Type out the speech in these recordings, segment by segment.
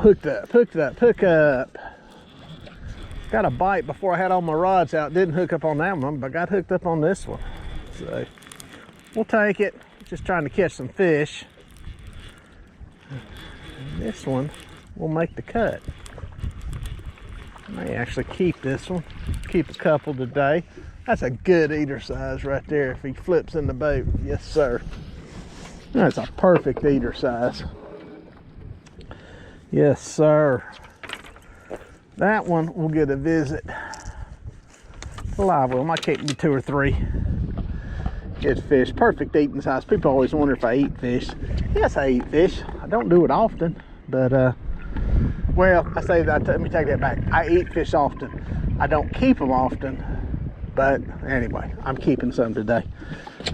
hooked up, hooked up, hook up. Got a bite before I had all my rods out. Didn't hook up on that one, but got hooked up on this one. So we'll take it. Just trying to catch some fish. And this one will make the cut. I may actually keep this one. Keep a couple today. That's a good eater size right there if he flips in the boat. Yes, sir. That's a perfect eater size. Yes, sir. That one will get a visit. Live well, might keep me 2 or 3. Good fish, perfect eating size. People always wonder if I eat fish. Yes, I eat fish. I don't do it often, but well, I say that. Let me take that back. I eat fish often. I don't keep them often, but anyway, I'm keeping some today.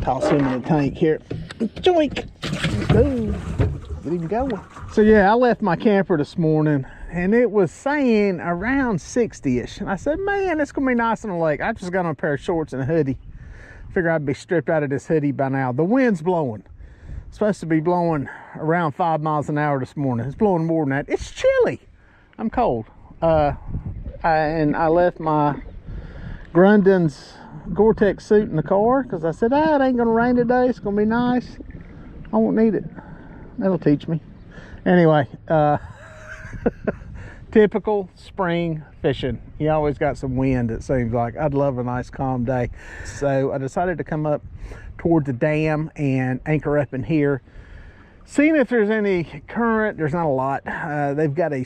Toss him in the tank here. Joink. Boom. Get him going. So yeah, I left my camper this morning and it was saying around 60-ish. And I said, man, it's gonna be nice on the lake. I just got on a pair of shorts and a hoodie. Figure I'd be stripped out of this hoodie by now. The wind's blowing. It's supposed to be blowing around 5 miles an hour this morning. It's blowing more than that. It's chilly. I'm cold. And I left my Grundon's Gore-Tex suit in the car because I said, it ain't gonna rain today. It's gonna be nice. I won't need it. That'll teach me. Anyway, typical spring fishing. You always got some wind, it seems like. I'd love a nice calm day. So I decided to come up toward the dam and anchor up in here. Seeing if there's any current. There's not a lot. They've got a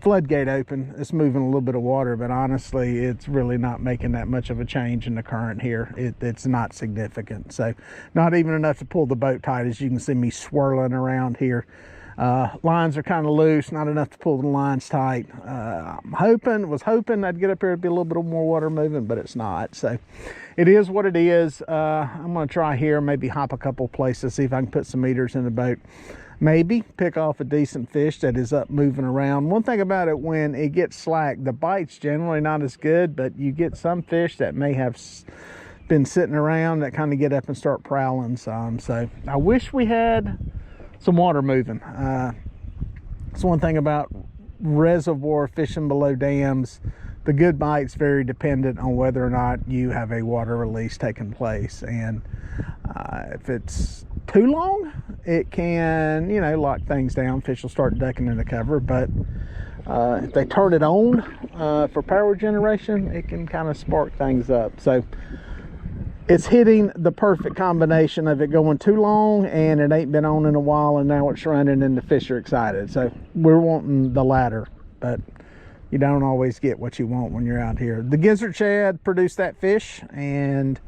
floodgate open. It's moving a little bit of water, but honestly, it's really not making that much of a change in the current here. It's not significant. So not even enough to pull the boat tight. As you can see me swirling around here. Lines are kind of loose, not enough to pull the lines tight. Was hoping I'd get up here to be a little bit more water moving, but it's not. So it is what it is. I'm going to try here, maybe hop a couple places, see if I can put some eaters in the boat. Maybe pick off a decent fish that is up moving around. One thing about it, when it gets slack, the bite's generally not as good, but you get some fish that may have been sitting around that kind of get up and start prowling some. So I wish we had some water moving. It's one thing about reservoir fishing below dams. The good bite's very dependent on whether or not you have a water release taking place. And if it's too long, it can, lock things down. Fish will start ducking in the cover. But if they turn it on for power generation, it can kind of spark things up. So it's hitting the perfect combination of it going too long and it ain't been on in a while, and now it's running and the fish are excited. So we're wanting the latter, but you don't always get what you want when you're out here. The Gizzard shad produced that fish, and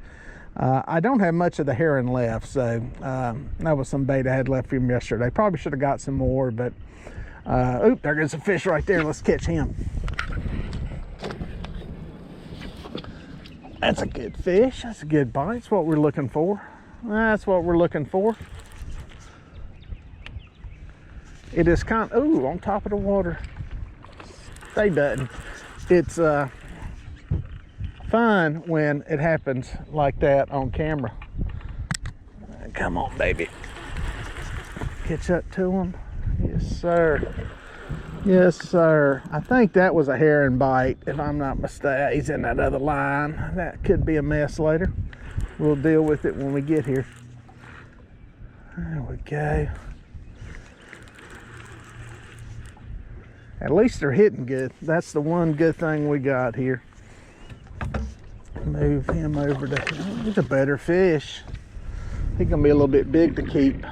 I don't have much of the herring left. So that was some bait I had left from yesterday. Probably should have got some more, but oop, there goes a fish right there. Let's catch him. That's a good fish. That's a good bite. That's what we're looking for. That's what we're looking for. It is kind of, ooh, on top of the water. Stay button. It's fun when it happens like that on camera. Come on, baby. Catch up to him. Yes, sir. Yes, sir. I think that was a herring bite, if I'm not mistaken. He's in that other line. That could be a mess later. We'll deal with it when we get here. There we go. At least they're hitting good. That's the one good thing we got here. Move him over to, he's a better fish. He's gonna be a little bit big to keep.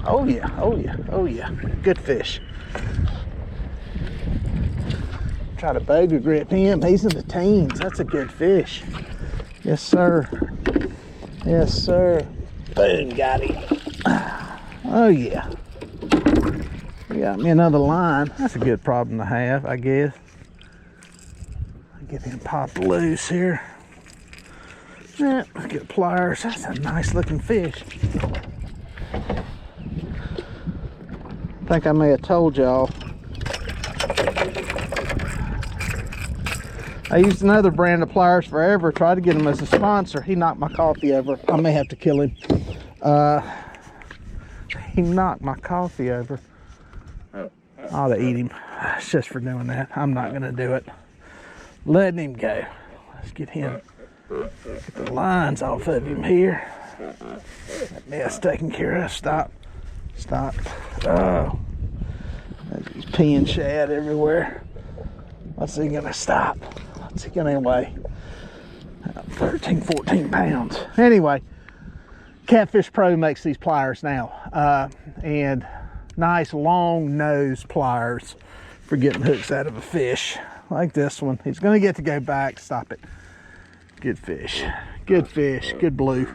Oh yeah, oh yeah, oh yeah. Good fish. Try to bogey grip him. He's in the teens. That's a good fish. Yes, sir. Yes, sir. Boom, got him. Oh yeah. You got me another line. That's a good problem to have, I guess. Get him popped loose here. Yeah, let's get pliers. That's a nice looking fish. I think I may have told y'all. I used another brand of pliers forever. Tried to get him as a sponsor. He knocked my coffee over. I may have to kill him. He knocked my coffee over. I ought to eat him. It's just for doing that. I'm not gonna do it. Letting him go. Let's get him, get the lines off of him here. That mess taken care of. Stop. Stop. Oh. He's peeing shad everywhere. What's he gonna stop? What's he gonna weigh? 13, 14 pounds. Anyway, Catfish Pro makes these pliers now. And nice long nose pliers for getting hooks out of a fish. Like this one. He's gonna get to go back. Stop it. Good fish. Good fish. Good blue.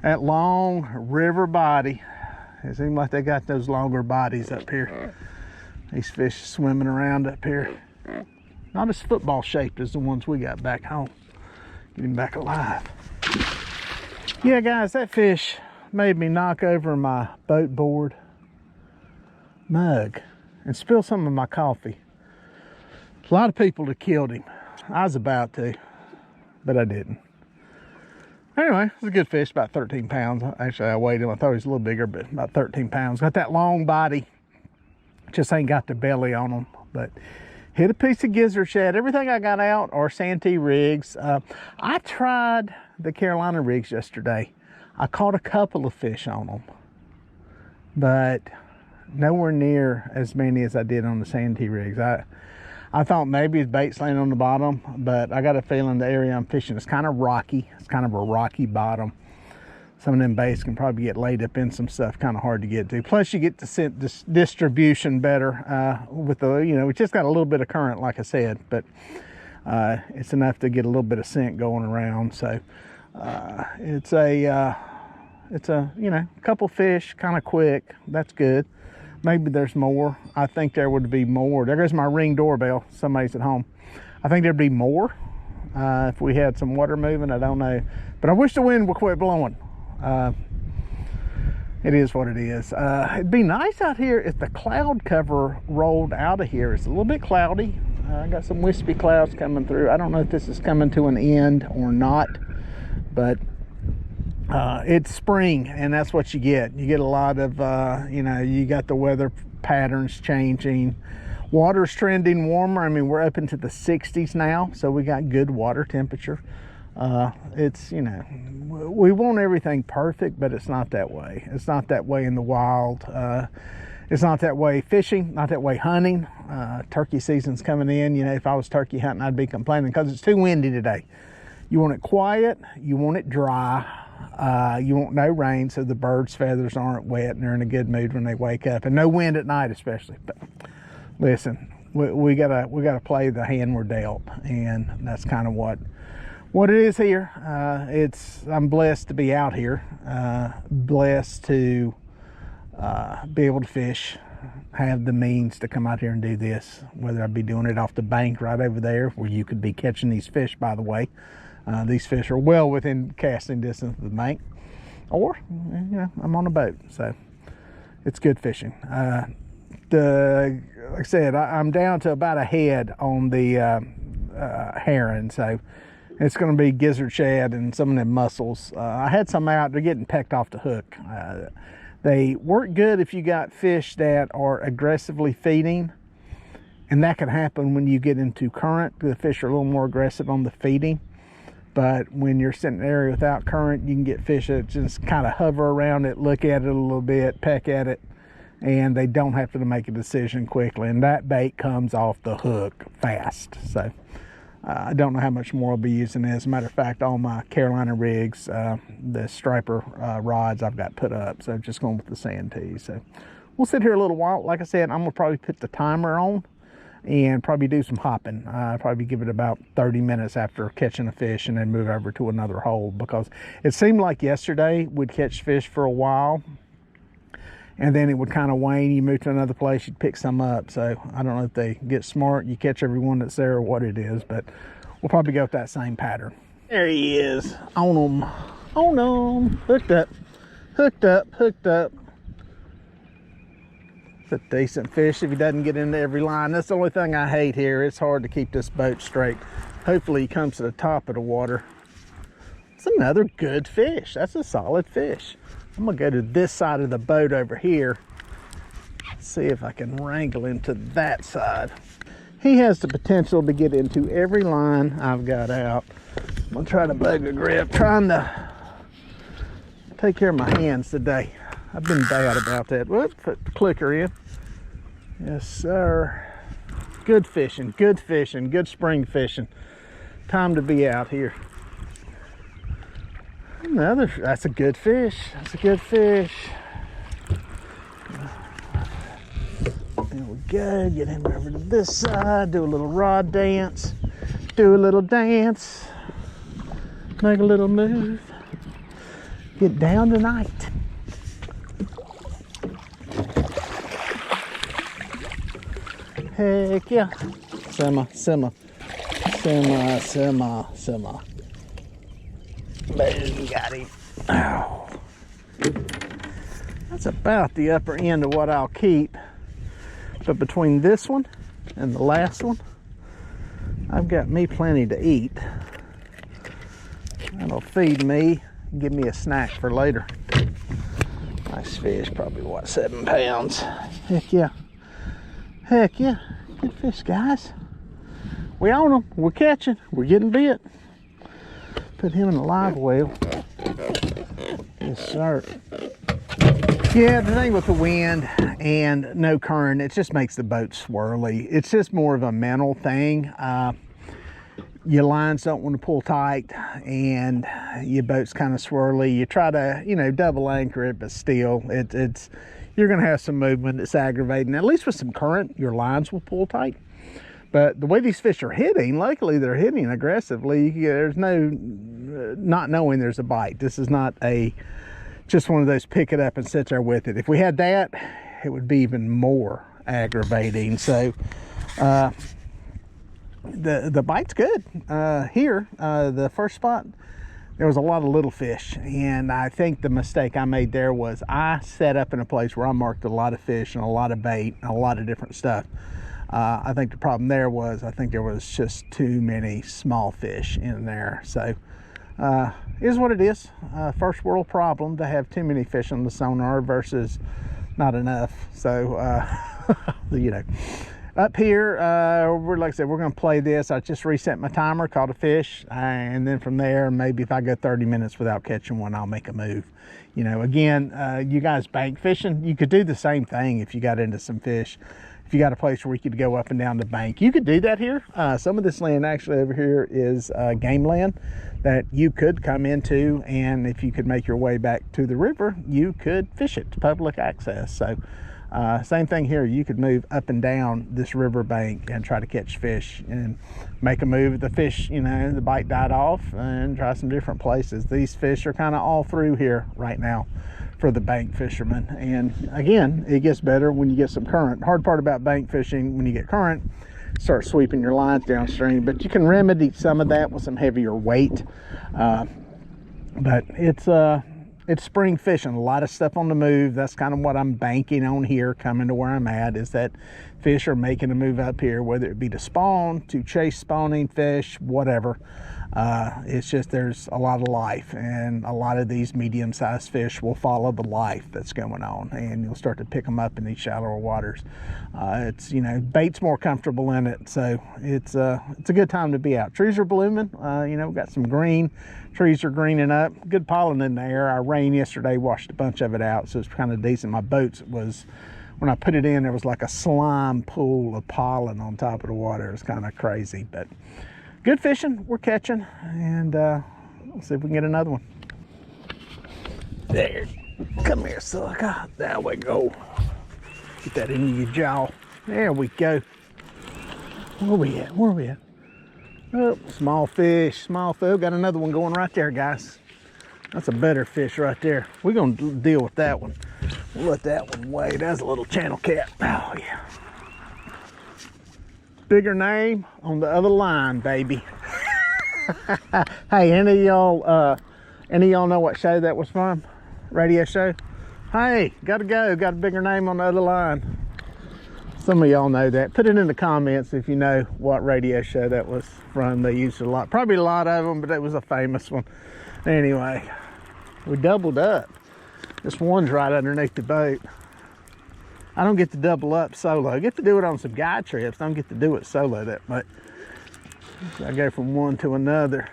That long river body. It seems like they got those longer bodies up here. These fish swimming around up here. Not as football shaped as the ones we got back home. Get him back alive. Yeah, guys, that fish made me knock over my boat board mug and spill some of my coffee. A lot of people have killed him. I was about to, but I didn't. Anyway, it was a good fish, about 13 pounds. Actually, I weighed him. I thought he was a little bigger, but about 13 pounds. Got that long body. Just ain't got the belly on him. But hit a piece of gizzard shad. Everything I got out are Santee rigs. I tried the Carolina rigs yesterday. I caught a couple of fish on them, but nowhere near as many as I did on the Santee rigs. I thought maybe his bait's laying on the bottom, but I got a feeling the area I'm fishing is kind of rocky. It's kind of a rocky bottom. Some of them baits can probably get laid up in some stuff, kind of hard to get to. Plus you get the distribution better with the, you know, we just got a little bit of current, like I said, but it's enough to get a little bit of scent going around. So it's a, you know, couple fish, kind of quick. That's good. Maybe there's more. I think there would be more. There goes my Ring doorbell. Somebody's at home. I think there'd be more if we had some water moving. I don't know. But I wish the wind would quit blowing. It is what it is. It'd be nice out here if the cloud cover rolled out of here. It's a little bit cloudy. I got some wispy clouds coming through. I don't know if this is coming to an end or not, but it's spring, and that's what you get. You get a lot of, you know, you got the weather patterns changing. Water's trending warmer. I mean, we're up into the 60s now, so we got good water temperature. It's, you know, we want everything perfect, but it's not that way. It's not that way in the wild. It's not that way fishing, not that way hunting. Turkey season's coming in. You know, if I was turkey hunting, I'd be complaining because it's too windy today. You want it quiet, you want it dry. You want no rain so the birds' feathers aren't wet and they're in a good mood when they wake up, and no wind at night especially. But listen, we gotta play the hand we're dealt, and that's kind of what it is here. I'm blessed to be out here, blessed to be able to fish, have the means to come out here and do this, whether I be doing it off the bank right over there where you could be catching these fish, by the way. These fish are well within casting distance of the bank, or, you know, I'm on a boat, so it's good fishing. Like I said, I'm down to about a head on the herring, so it's going to be gizzard shad and some of them mussels. I had some out. They're getting pecked off the hook. They work good if you got fish that are aggressively feeding, and that can happen when you get into current. The fish are a little more aggressive on the feeding. But when you're sitting in an area without current, you can get fish that just kind of hover around it, look at it a little bit, peck at it, and they don't have to make a decision quickly. And that bait comes off the hook fast. So I don't know how much more I'll be using. As a matter of fact, all my Carolina rigs, the striper rods I've got put up. So just going with the Santee. So we'll sit here a little while. Like I said, I'm going to probably put the timer on and probably do some hopping. Probably give it about 30 minutes after catching a fish and then move over to another hole, because it seemed like yesterday we'd catch fish for a while and then it would kind of wane. You move to another place, you'd pick some up. So I don't know if they get smart, you catch everyone that's there or what it is, but we'll probably go with that same pattern. There he is, on him, hooked up, hooked up, hooked up. It's a decent fish if he doesn't get into every line. That's the only thing I hate here. It's hard to keep this boat straight. Hopefully he comes to the top of the water. It's another good fish. That's a solid fish. I'm gonna go to this side of the boat over here, Let's see if I can wrangle him to that side. He has the potential to get into every line I've got out. I'm gonna try to bug a grip, trying to take care of my hands today. I've been bad about that. Whoop, put the clicker in. Yes, sir. Good fishing, good spring fishing. Time to be out here. Another, that's a good fish. That's a good fish. There we go. Get him over to this side. Do a little rod dance. Do a little dance. Make a little move. Get down tonight. Heck yeah. Simmer. Boom, got him. Ow. That's about the upper end of what I'll keep. But between this one and the last one, I've got me plenty to eat. That'll feed me, give me a snack for later. Nice fish, probably what, 7 pounds. Heck yeah. Heck yeah. Good fish, guys. We own them. We're catching. We're getting bit. Put him in a live well. Yes, sir. Yeah, the thing with the wind and no current, it just makes the boat swirly. It's just more of a mental thing. Your lines don't want to pull tight and your boat's kind of swirly. You try to, you know, double anchor it, but still, you're going to have some movement that's aggravating. At least with some current, your lines will pull tight. But the way these fish are hitting, luckily they're hitting aggressively. There's no not knowing there's a bite. This is not just one of those pick it up and sit there with it. If we had that, it would be even more aggravating. So the bite's good. Here, the first spot, there was a lot of little fish, and I think the mistake I made there was I set up in a place where I marked a lot of fish and a lot of bait and a lot of different stuff. I think the problem there was I think there was just too many small fish in there. So is what it is. First world problem to have too many fish on the sonar versus not enough. So you know, up here, like I said, we're going to play this. I just reset my timer, caught a fish, and then from there, maybe if I go 30 minutes without catching one, I'll make a move. You know, again, you guys bank fishing, you could do the same thing if you got into some fish. If you got a place where you could go up and down the bank, you could do that here. Some of this land actually over here is game land that you could come into, and if you could make your way back to the river, you could fish it to public access. So same thing here, you could move up and down this river bank and try to catch fish and make a move at the fish, you know, the bite died off, and try some different places. These fish are kind of all through here right now for the bank fishermen. And again, it gets better when you get some current. Hard part about bank fishing, when you get current, start sweeping your lines downstream, but you can remedy some of that with some heavier weight. But it's spring fishing, a lot of stuff on the move. That's kind of what I'm banking on here, coming to where I'm at, is that fish are making a move up here, whether it be to spawn, to chase spawning fish, whatever. It's just there's a lot of life, and a lot of these medium-sized fish will follow the life that's going on, and you'll start to pick them up in these shallower waters. It's, you know, bait's more comfortable in it, so it's a good time to be out. Trees are blooming. You know, we've got some green. Trees are greening up. Good pollen in the air. Our rain yesterday washed a bunch of it out, so it's kind of decent. My boats was, when I put it in, there was like a slime pool of pollen on top of the water. It was kind of crazy, but good fishing, we're catching, and we'll see if we can get another one. There, come here, sucker. There we go. Get that into your jaw. There we go. Where we at? Where we at? Oh, small fish, small fish. Got another one going right there, guys. That's a better fish right there. We're gonna deal with that one. We'll let that one weigh. That's a little channel cat. Oh yeah. Bigger name on the other line, baby. Hey, any of y'all know what show that was from? Radio show? Hey, gotta go. Got a bigger name on the other line. Some of y'all know that. Put it in the comments if you know what radio show that was from. They used it a lot. Probably a lot of them, but it was a famous one. Anyway, we doubled up. This one's right underneath the boat. I don't get to double up solo. I get to do it on some guide trips. I don't get to do it solo that much. I go from one to another.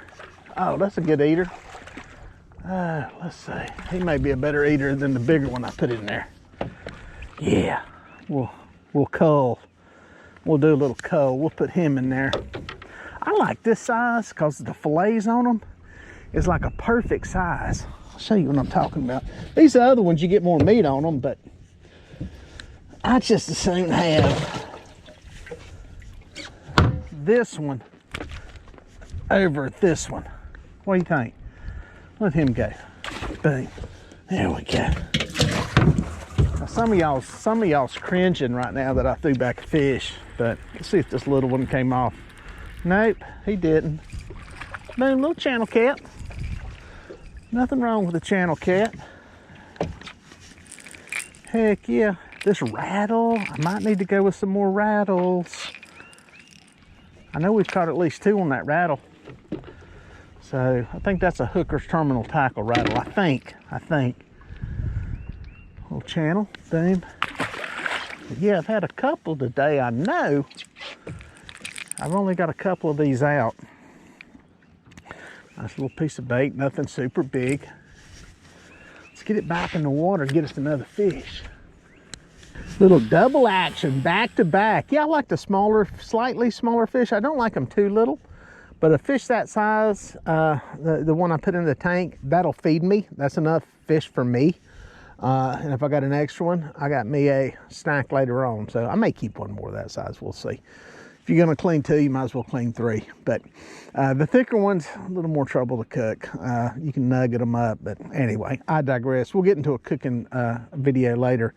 Oh, that's a good eater. Let's see. He may be a better eater than the bigger one I put in there. Yeah, we'll cull. We'll do a little cull. We'll put him in there. I like this size because the fillets on them is like a perfect size. I'll show you what I'm talking about. These other ones, you get more meat on them, but I just as soon have this one over this one. What do you think? Let him go. Boom. There we go. Now some of y'all's cringing right now that I threw back a fish, but let's see if this little one came off. Nope, he didn't. Boom, little channel cat. Nothing wrong with a channel cat. Heck yeah. This rattle, I might need to go with some more rattles. I know we've caught at least 2 on that rattle. So I think that's a hooker's terminal tackle rattle, I think. Little channel, boom. But yeah, I've had a couple today, I know. I've only got a couple of these out. Nice little piece of bait, nothing super big. Let's get it back in the water and get us another fish. Little double action, back to back. Yeah, I like the smaller, slightly smaller fish. I don't like them too little, but a fish that size, the one I put in the tank, that'll feed me. That's enough fish for me. And if I got an extra one, I got me a snack later on. So I may keep one more that size, we'll see. If you're gonna clean 2, you might as well clean 3. But the thicker ones, a little more trouble to cook. You can nugget them up, but anyway, I digress. We'll get into a cooking video later.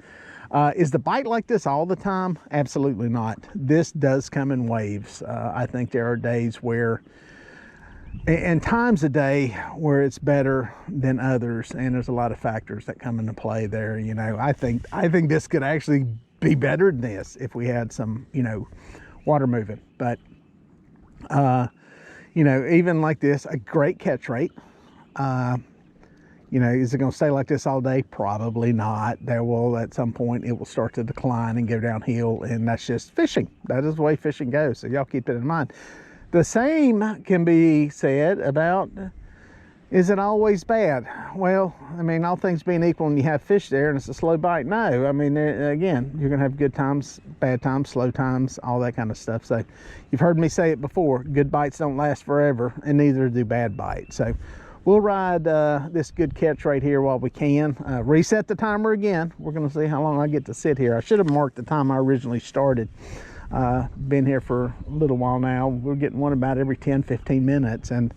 Is the bite like this all the time? Absolutely not. This does come in waves. I think there are days where, and times a day where it's better than others, and there's a lot of factors that come into play there. You know, I think this could actually be better than this if we had some, you know, water moving. But you know, even like this, a great catch rate. You know, is it going to stay like this all day? Probably not. There will, at some point, it will start to decline and go downhill, and that's just fishing. That is the way fishing goes, so y'all keep it in mind. The same can be said about, is it always bad? Well, I mean, all things being equal, and you have fish there and it's a slow bite, no. I mean, again, you're going to have good times, bad times, slow times, all that kind of stuff. So you've heard me say it before, good bites don't last forever, and neither do bad bites. So we'll ride this good catch right here while we can. Reset the timer again. We're gonna see how long I get to sit here. I should have marked the time I originally started. Been here for a little while now. We're getting one about every 10-15 minutes. And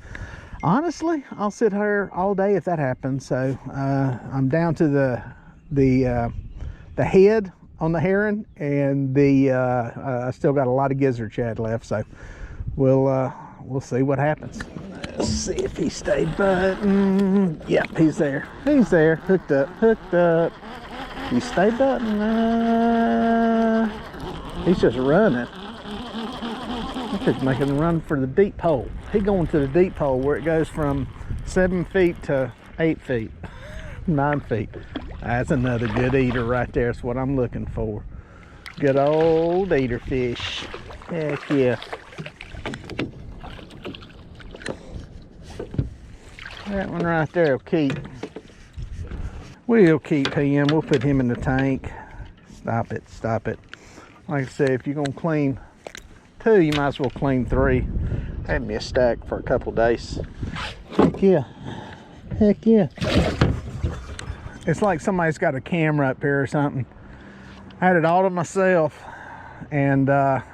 honestly, I'll sit here all day if that happens. So I'm down to the head on the herring, and I still got a lot of gizzard shad left. So we'll see what happens. Let's see if he stayed buttoned. Yep, he's there. He's there. Hooked up. He stayed buttoned. He's just running. He's making a run for the deep hole. He's going to the deep hole where it goes from 7 feet to 8 feet, 9 feet. That's another good eater right there. That's what I'm looking for. Good old eater fish. Heck yeah. That one right there will keep. We'll keep him. We'll put him in the tank. Stop it. Stop it. Like I said, if you're going to clean 2, you might as well clean 3. Had me a stack for a couple days. Heck yeah. Heck yeah. It's like somebody's got a camera up here or something. I had it all to myself, and caught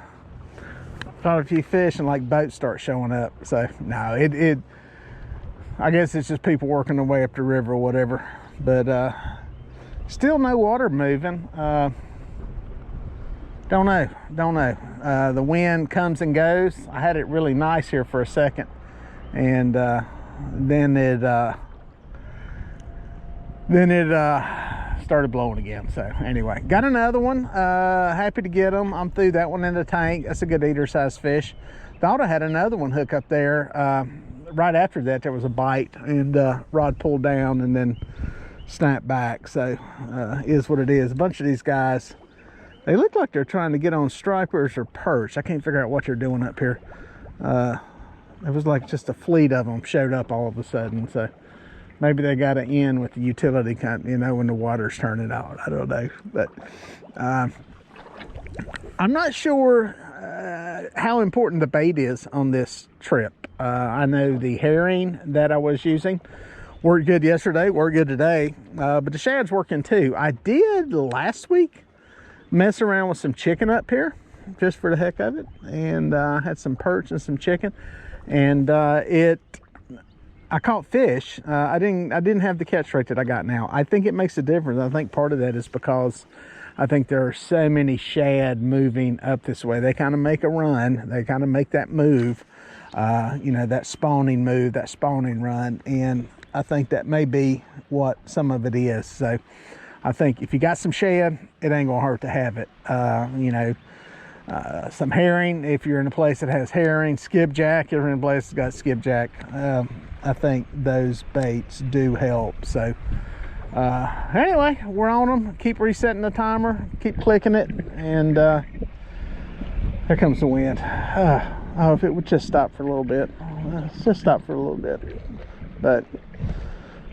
a few fish, and like boats start showing up. So no, I guess it's just people working their way up the river or whatever. But still no water moving. Don't know. The wind comes and goes. I had it really nice here for a second, and then it started blowing again. So anyway, got another one. Happy to get them. I'm through that one in the tank. That's a good eater size fish. Thought I had another one hook up there. Right after that, there was a bite, and rod pulled down and then snapped back. So is what it is. A bunch of these guys They look like they're trying to get on stripers or perch. I can't figure out what they're doing up here. It was like just a fleet of them showed up all of a sudden. So maybe they got it in with the utility kind, you know, when the water's turning out. I don't know. But I'm not sure how important the bait is on this trip. I know the herring that I was using worked good yesterday, worked good today, but the shad's working too. I did last week mess around with some chicken up here just for the heck of it, and had some perch and some chicken, and I caught fish. I didn't have the catch rate that I got now. I think it makes a difference. I think part of that is because I think there are so many shad moving up this way. They kind of make a run. They kind of make that move, you know, that spawning move, that spawning run. And I think that may be what some of it is. So I think if you got some shad, it ain't gonna hurt to have it. You know, some herring, if you're in a place that has herring, skipjack, if you're in a place that's got skipjack, I think those baits do help. So anyway, we're on them. Keep resetting the timer, keep clicking it, and here comes the wind. Oh, if it would just stop for a little bit. Let's just stop for a little bit. But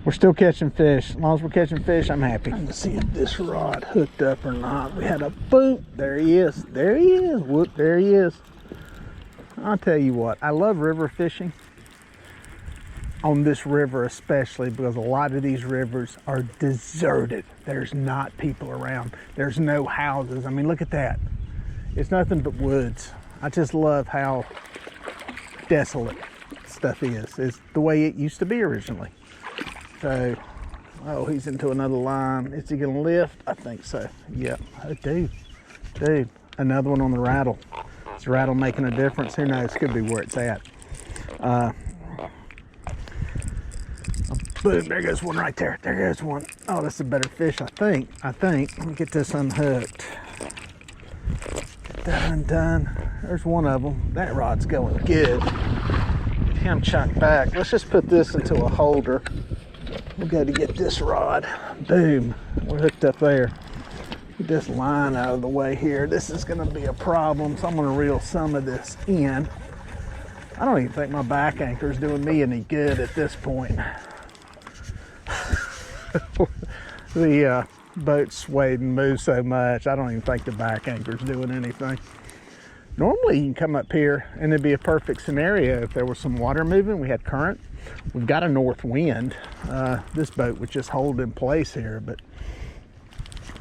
we're still catching fish. As long as we're catching fish, I'm happy. I'm gonna see if this rod hooked up or not. We had a boot. There he is. There he is. Whoop, there he is. I'll tell you what, I love river fishing. On this river especially, because a lot of these rivers are deserted. There's not people around. There's no houses. I mean, look at that. It's nothing but woods. I just love how desolate stuff is. It's the way it used to be originally. So, oh, he's into another line. Is he gonna lift? I think so. Yep. Oh, dude, another one on the rattle. Is the rattle making a difference? Who knows? Could be where it's at. Boom, there goes one right there. There goes one. Oh, that's a better fish, I think. Let me get this unhooked. Get that undone. There's one of them. That rod's going good. Get him chucked back. Let's just put this into a holder. We'll go to get this rod. Boom, we're hooked up there. Get this line out of the way here. This is gonna be a problem, so I'm gonna reel some of this in. I don't even think my back anchor is doing me any good at this point. The boat swayed and moved so much, I don't even think the back anchor is doing anything. Normally you can come up here and it'd be a perfect scenario if there was some water moving, we had current. We've got a north wind. This boat would just hold in place here, but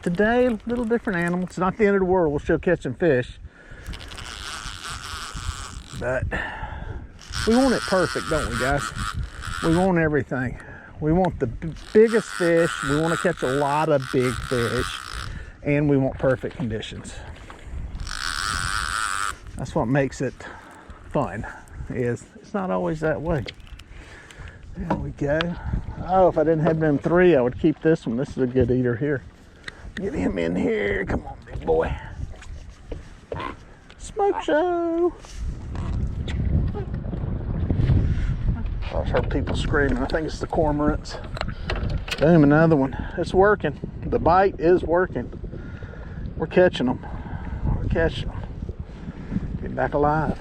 today, a little different animal. It's not the end of the world, we're still catching fish. But we want it perfect, don't we, guys? We want everything. We want the biggest fish, we want to catch a lot of big fish, and we want perfect conditions. That's what makes it fun, is it's not always that way. There we go. Oh, if I didn't have them three, I would keep this one. This is a good eater here. Get him in here. Come on, big boy. Smoke show. I've heard people screaming. I think it's the cormorants. Boom, another one. It's working. The bite is working. We're catching them. We're catching them. Get back alive.